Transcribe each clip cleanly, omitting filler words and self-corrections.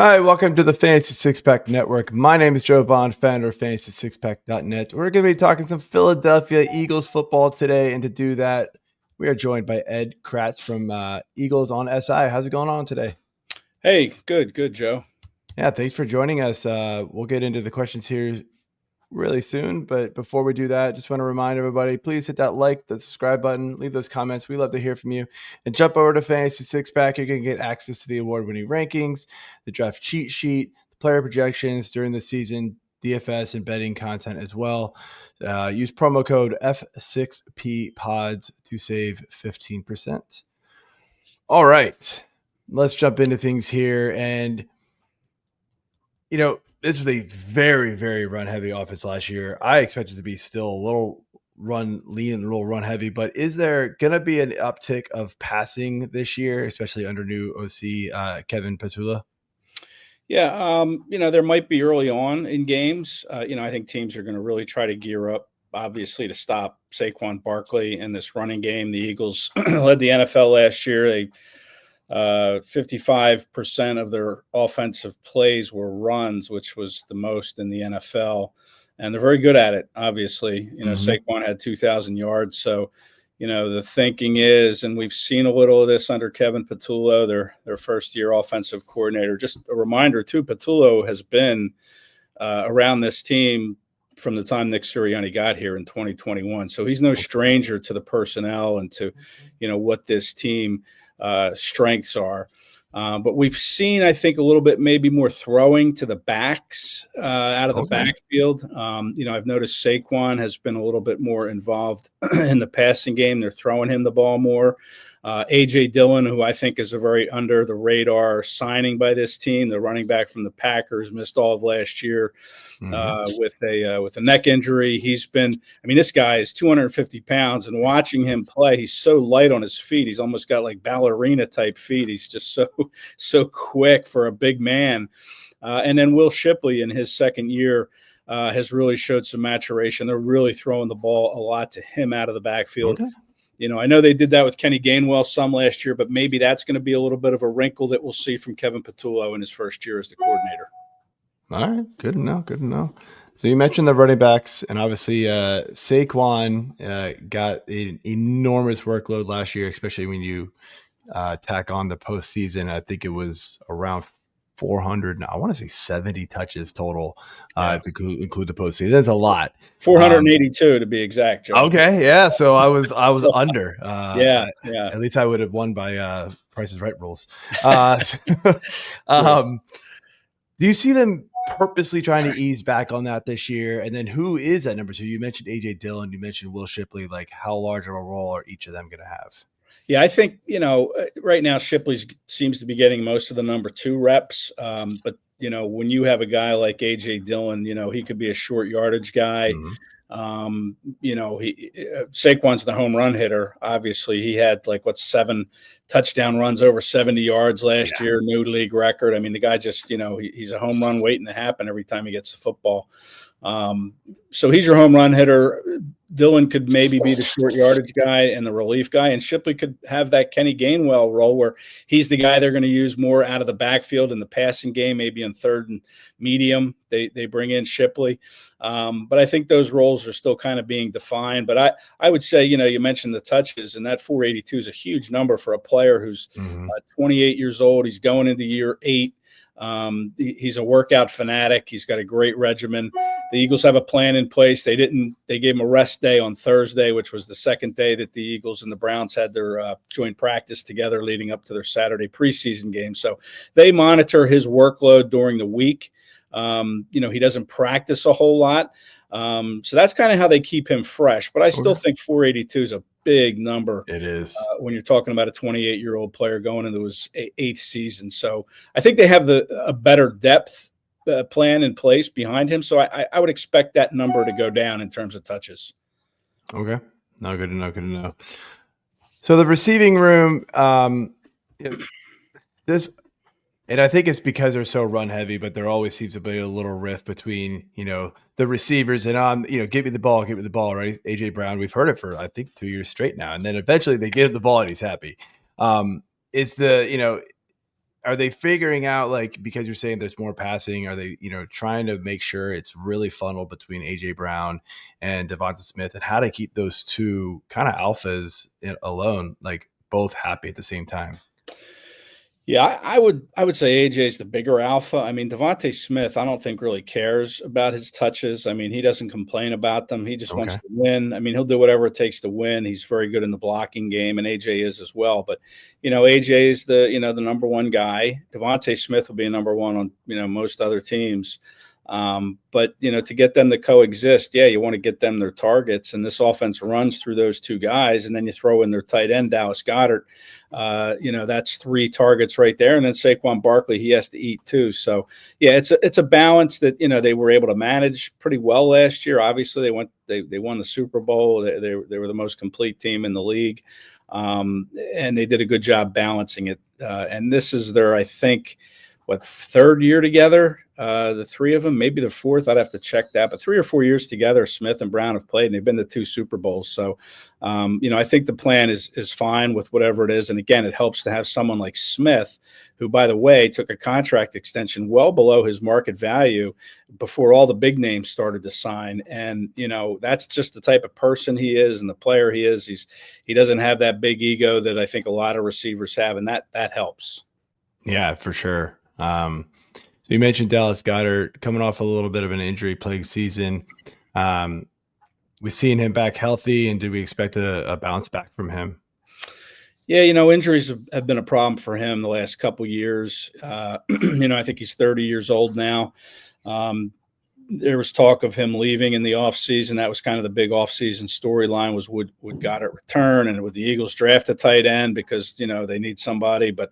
Hi, welcome to the Fantasy Six Pack Network. My name is Joe Bond, founder of FantasySixPack.net. We're going to be talking some Philadelphia Eagles football today, and to do that, we are joined by Ed Kratz from Eagles on SI. How's it going on today? Hey, good, Joe. Yeah, thanks for joining us. We'll get into the questions here really soon, but before we do that, just want to remind everybody, please hit that like, the subscribe button, leave those comments. We love to hear from you, and jump over to Fantasy Six Pack. You're going to get access to the award-winning rankings, the draft cheat sheet, the player projections during the season, DFS and betting content as well. Use promo code F6P Pods to save 15%. All right, let's jump into things here. And this was a very, very run heavy offense last year. I expect it to be still a little run lean and a little run heavy, but is there going to be an uptick of passing this year, especially under new OC Kevin Patullo? Yeah, there might be early on in games. I think teams are going to really try to gear up, obviously, to stop Saquon Barkley in this running game. The Eagles led the NFL last year. They 55% of their offensive plays were runs, which was the most in the NFL. And they're very good at it, obviously. Saquon had 2,000 yards. So, the thinking is, and we've seen a little of this under Kevin Patullo, their first-year offensive coordinator. Just a reminder, too, Patullo has been around this team from the time Nick Sirianni got here in 2021. So he's no stranger to the personnel and to, what this team strengths are. But we've seen, I think, a little bit maybe more throwing to the backs out of the backfield. I've noticed Saquon has been a little bit more involved in the passing game. They're throwing him the ball more. A.J. Dillon, who I think is a very under-the-radar signing by this team, the running back from the Packers, missed all of last year with a neck injury. He's been – this guy is 250 pounds, and watching him play, he's so light on his feet. He's almost got like ballerina-type feet. He's just so quick for a big man. And then Will Shipley in his second year has really showed some maturation. They're really throwing the ball a lot to him out of the backfield. Okay. I know they did that with Kenny Gainwell some last year, but maybe that's going to be a little bit of a wrinkle that we'll see from Kevin Patullo in his first year as the coordinator. All right. Good to know. So you mentioned the running backs, and obviously Saquon got an enormous workload last year, especially when you tack on the postseason. I think it was around 400. I want to say 70 touches total to include the postseason. That's a lot. 482 to be exact, Joe. Okay, yeah. So I was under. Yeah. At least I would have won by Price is Right rules. Do you see them purposely trying to ease back on that this year? And then who is that number two? You mentioned A.J. Dillon. You mentioned Will Shipley. Like, how large of a role are each of them going to have? Yeah, I think, right now Shipley seems to be getting most of the number two reps. But, when you have a guy like A.J. Dillon, he could be a short yardage guy. Mm-hmm. Saquon's the home run hitter. Obviously, he had 7 touchdown runs over 70 yards last year, new league record. The guy just, he's a home run waiting to happen every time he gets the football. So he's your home run hitter. Dillon could maybe be the short yardage guy and the relief guy, and Shipley could have that Kenny Gainwell role where he's the guy they're going to use more out of the backfield in the passing game, maybe on third and medium. They bring in Shipley. But I think those roles are still kind of being defined. But I would say, you mentioned the touches, and that 482 is a huge number for a player who's 28 years old. He's going into year 8. He's a workout fanatic. He's got a great regimen. The Eagles have a plan in place. They gave him a rest day on Thursday, which was the second day that the Eagles and the Browns had their joint practice together leading up to their Saturday preseason game. So they monitor his workload during the week. He doesn't practice a whole lot. So that's kind of how they keep him fresh. But I still think 482 is a big number. It is. When you're talking about a 28-year-old player going into his 8th season. So I think they have a better depth plan in place behind him. So I would expect that number to go down in terms of touches. Okay. No, good to know. So the receiving room, and I think it's because they're so run heavy, but there always seems to be a little rift between, the receivers and give me the ball, right? AJ Brown, we've heard it for, I think, 2 years straight now. And then eventually they give him the ball and he's happy. are they figuring out, like, because you're saying there's more passing, are they, trying to make sure it's really funneled between AJ Brown and DeVonta Smith, and how to keep those two kind of alphas alone, like both happy at the same time? Yeah, I would say AJ's the bigger alpha. I mean, DeVonta Smith, I don't think really cares about his touches. I mean, he doesn't complain about them. He just wants Okay. to win. I mean, he'll do whatever it takes to win. He's very good in the blocking game, and AJ is as well. But AJ is the number one guy. DeVonta Smith will be a number one on most other teams. But to get them to coexist, yeah, you want to get them their targets, and this offense runs through those two guys, and then you throw in their tight end Dallas Goedert. That's 3 targets right there, and then Saquon Barkley, he has to eat too. So yeah, it's a balance that they were able to manage pretty well last year. Obviously, they won the Super Bowl. They were the most complete team in the league, and they did a good job balancing it. And this is their, I think, 3rd year together, the 3 of them, maybe the 4th. I'd have to check that, but 3 or 4 years together, Smith and Brown have played, and they've been to 2 Super Bowls. So, I think the plan is fine with whatever it is. And again, it helps to have someone like Smith, who, by the way, took a contract extension well below his market value before all the big names started to sign. And, that's just the type of person he is and the player he is. He doesn't have that big ego that I think a lot of receivers have, and that helps. Yeah, for sure. So you mentioned Dallas Goedert coming off a little bit of an injury-plagued season. We've seen him back healthy, and do we expect a bounce back from him? Yeah, injuries have been a problem for him the last couple years. I think he's 30 years old now. There was talk of him leaving in the offseason. That was kind of the big offseason storyline, was would Goddard return, and would the Eagles draft a tight end because, they need somebody. But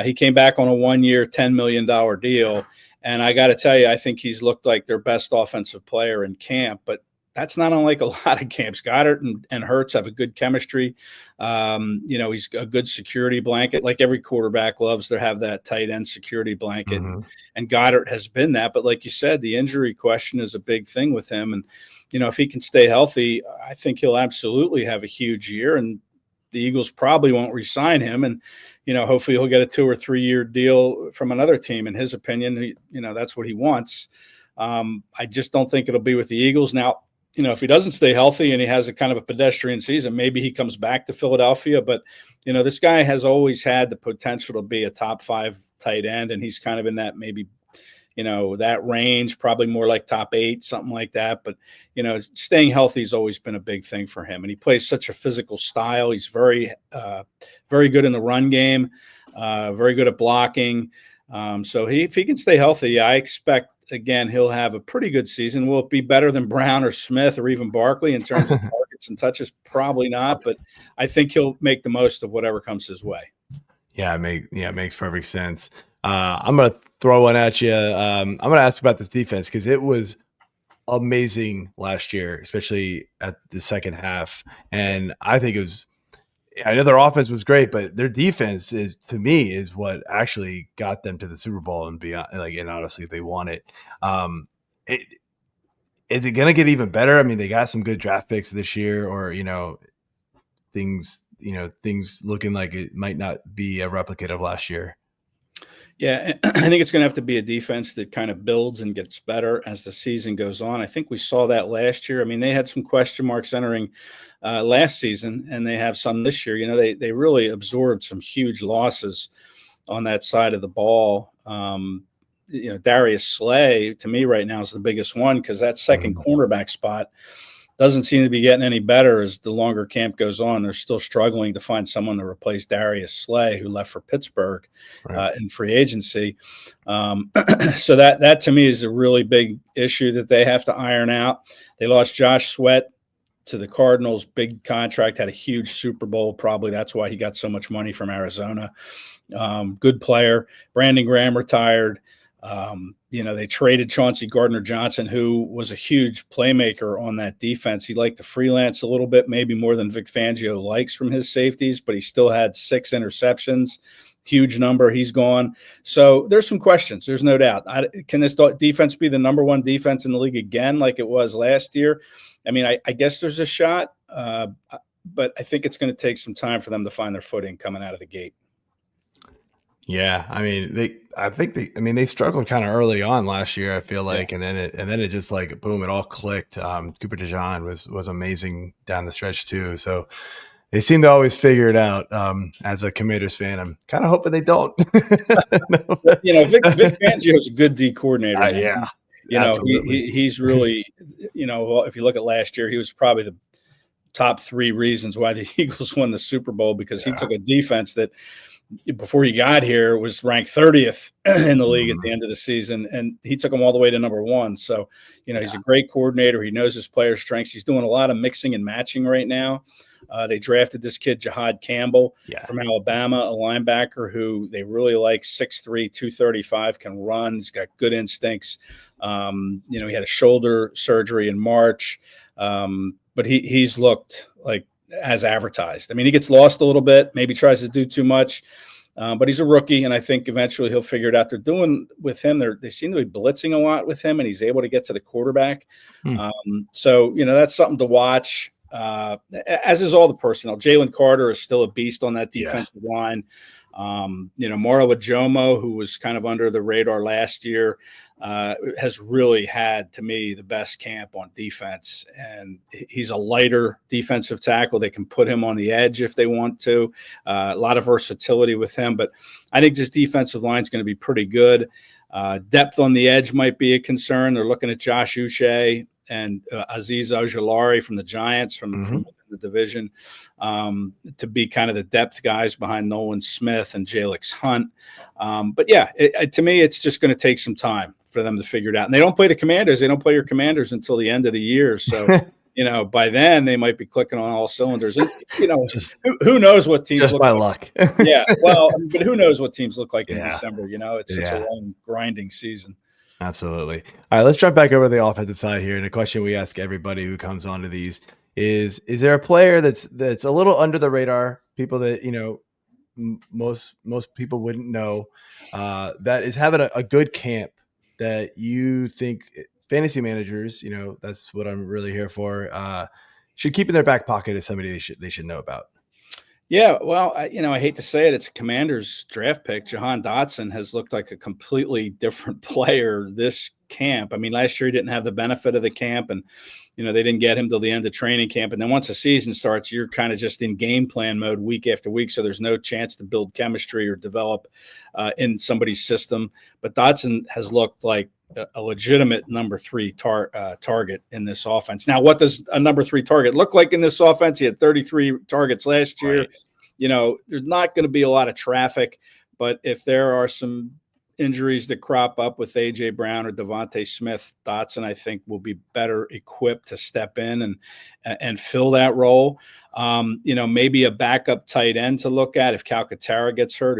he came back on a 1-year, $10 million deal. And I got to tell you, I think he's looked like their best offensive player in camp. But that's not unlike a lot of camps. Goddard and Hurts have a good chemistry. He's a good security blanket. Like every quarterback loves to have that tight end security blanket. Mm-hmm. And Goddard has been that. But like you said, the injury question is a big thing with him. And, if he can stay healthy, I think he'll absolutely have a huge year. And the Eagles probably won't re-sign him. And, hopefully he'll get a 2 or 3 year deal from another team. In his opinion, that's what he wants. I just don't think it'll be with the Eagles. Now, if he doesn't stay healthy and he has a kind of a pedestrian season, maybe he comes back to Philadelphia. But, this guy has always had the potential to be a top 5 tight end, and he's kind of in that maybe, that range, probably more like top 8, something like that. But, staying healthy has always been a big thing for him. And he plays such a physical style. He's very, very good in the run game, very good at blocking. So if he can stay healthy, I expect, again, he'll have a pretty good season. Will it be better than Brown or Smith or even Barkley in terms of targets and touches? Probably not, but I think he'll make the most of whatever comes his way. Yeah, it makes perfect sense. I'm going to throw one at you. I'm going to ask about this defense, because it was amazing last year, especially at the second half. And I think I know their offense was great, but their defense to me, is what actually got them to the Super Bowl and beyond. And honestly, if they won it, is it going to get even better? I mean, they got some good draft picks this year, or things looking like it might not be a replicate of last year. Yeah, I think it's going to have to be a defense that kind of builds and gets better as the season goes on. I think we saw that last year. I mean, they had some question marks entering last season, and they have some this year. They really absorbed some huge losses on that side of the ball. Darius Slay, to me right now, is the biggest one, because that second cornerback spot doesn't seem to be getting any better as the longer camp goes on. They're still struggling to find someone to replace Darius Slay, who left for Pittsburgh in free agency. So that to me is a really big issue that they have to iron out. They lost Josh Sweat to the Cardinals, big contract, had a huge Super Bowl. Probably that's why he got so much money from Arizona. Good player. Brandon Graham retired. They traded Chauncey Gardner-Johnson, who was a huge playmaker on that defense. He liked to freelance a little bit, maybe more than Vic Fangio likes from his safeties, but he still had 6 interceptions. Huge number. He's gone. So there's some questions. There's no doubt. Can this defense be the number 1 defense in the league again, like it was last year? I mean, I guess there's a shot, but I think it's going to take some time for them to find their footing coming out of the gate. Yeah, I mean, they struggled kind of early on last year, I feel Yeah. like, and then it just like boom, it all clicked. Cooper DeJean was amazing down the stretch too. So they seem to always figure it out. As a Commanders fan, I'm kind of hoping they don't. No. Well, Vic Fangio is a good D coordinator, man. Yeah, He's really, well, if you look at last year, he was probably the top three reasons why the Eagles won the Super Bowl, because he took a defense that before he got here was ranked 30th in the league at the end of the season, and he took them all the way to number one. So, he's a great coordinator. He knows his players' strengths. He's doing a lot of mixing and matching right now. They drafted this kid, Jahad Campbell, from Alabama, a linebacker who they really like, 6'3", 235, can run. He's got good instincts. He had a shoulder surgery in March, but he's looked like as advertised. I mean, he gets lost a little bit, maybe tries to do too much, but he's a rookie, and I think eventually he'll figure it out. They're doing with him, they seem to be blitzing a lot with him, and he's able to get to the quarterback. So, that's something to watch. As is all the personnel. Jalen Carter is still a beast on that defensive line. Maro Ajomo, who was kind of under the radar last year, has really had, to me, the best camp on defense. And he's a lighter defensive tackle. They can put him on the edge if they want to. A lot of versatility with him. But I think this defensive line is going to be pretty good. Depth on the edge might be a concern. They're looking at Josh Uche and Azeez Ojulari from the Giants from the division to be kind of the depth guys behind Nolan Smith and Jalix Hunt. But yeah, to me, it's just going to take some time for them to figure it out. And they don't play the Commanders. They don't play your Commanders until the end of the year. So, by then they might be clicking on all cylinders. And, who knows what teams just look by like. luck. Yeah. Well, but who knows what teams look like in December? It's such a long grinding season. Absolutely. All right, let's jump back over to the offensive side here. And a question we ask everybody who comes onto these is there a player that's a little under the radar, people that, most people wouldn't know, that is having a good camp that you think fantasy managers, that's what I'm really here for, should keep in their back pocket as somebody they should know about? Yeah, well, I hate to say it, it's a Commanders draft pick. Jahan Dotson has looked like a completely different player this camp. I mean, last year he didn't have the benefit of the camp, and they didn't get him till the end of training camp. And then once the season starts, you're kind of just in game plan mode week after week, so there's no chance to build chemistry or develop in somebody's system. But Dotson has looked like a legitimate number three target in this offense. Now, what does a number three target look like in this offense? He had 33 targets last year. Right. There's not going to be a lot of traffic, but if there are some injuries that crop up with A.J. Brown or DeVonta Smith, Dotson, I think, will be better equipped to step in and fill that role. Maybe a backup tight end to look at if Calcaterra gets hurt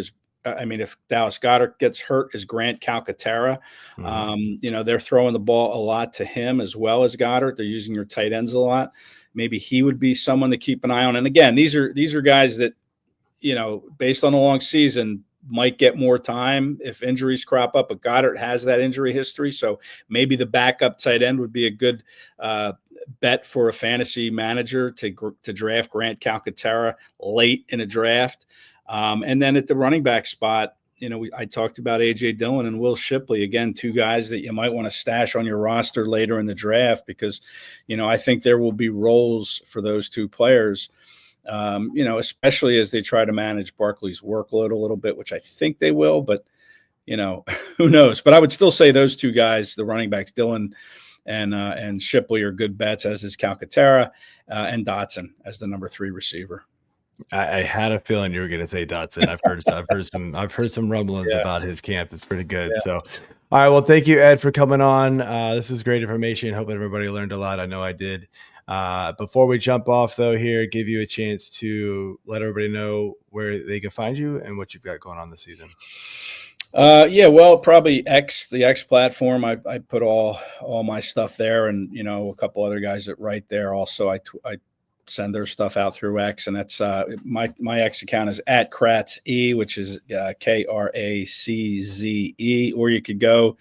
if Dallas Goedert gets hurt, is Grant Calcaterra. They're throwing the ball a lot to him as well as Goddard. They're using your tight ends a lot. Maybe he would be someone to keep an eye on. And again, these are guys that, based on a long season, might get more time if injuries crop up. But Goddard has that injury history, so maybe the backup tight end would be a good bet for a fantasy manager to draft Grant Calcaterra late in a draft. And then at the running back spot, I talked about A.J. Dillon and Will Shipley. Again, two guys that you might want to stash on your roster later in the draft because, I think there will be roles for those two players, especially as they try to manage Barkley's workload a little bit, which I think they will. But, who knows? But I would still say those two guys, the running backs, Dillon and Shipley, are good bets, as is Calcaterra, and Dotson as the number 3 receiver. I had a feeling you were going to say Dotson. I've heard some rumblings about his camp. It's pretty good. Yeah. So, all right. Well, thank you, Ed, for coming on. This is great information. Hope everybody learned a lot. I know I did. Before we jump off, though, here, give you a chance to let everybody know where they can find you and what you've got going on this season. Well, probably the X platform. I put all my stuff there, and a couple other guys that write there. Also, I send their stuff out through X, and that's my X account is at Kratz E, which is KRACZE, or you could go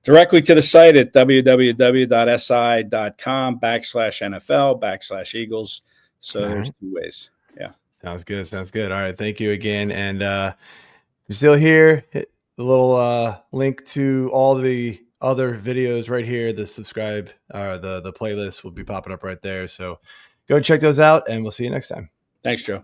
directly to the site at www.si.com/NFL/Eagles. So there's 2 ways. Yeah. Sounds good. All right. Thank you again. And you're still here, hit the little link to all the other videos right here. The subscribe, the playlist will be popping up right there. So go check those out, and we'll see you next time. Thanks, Joe.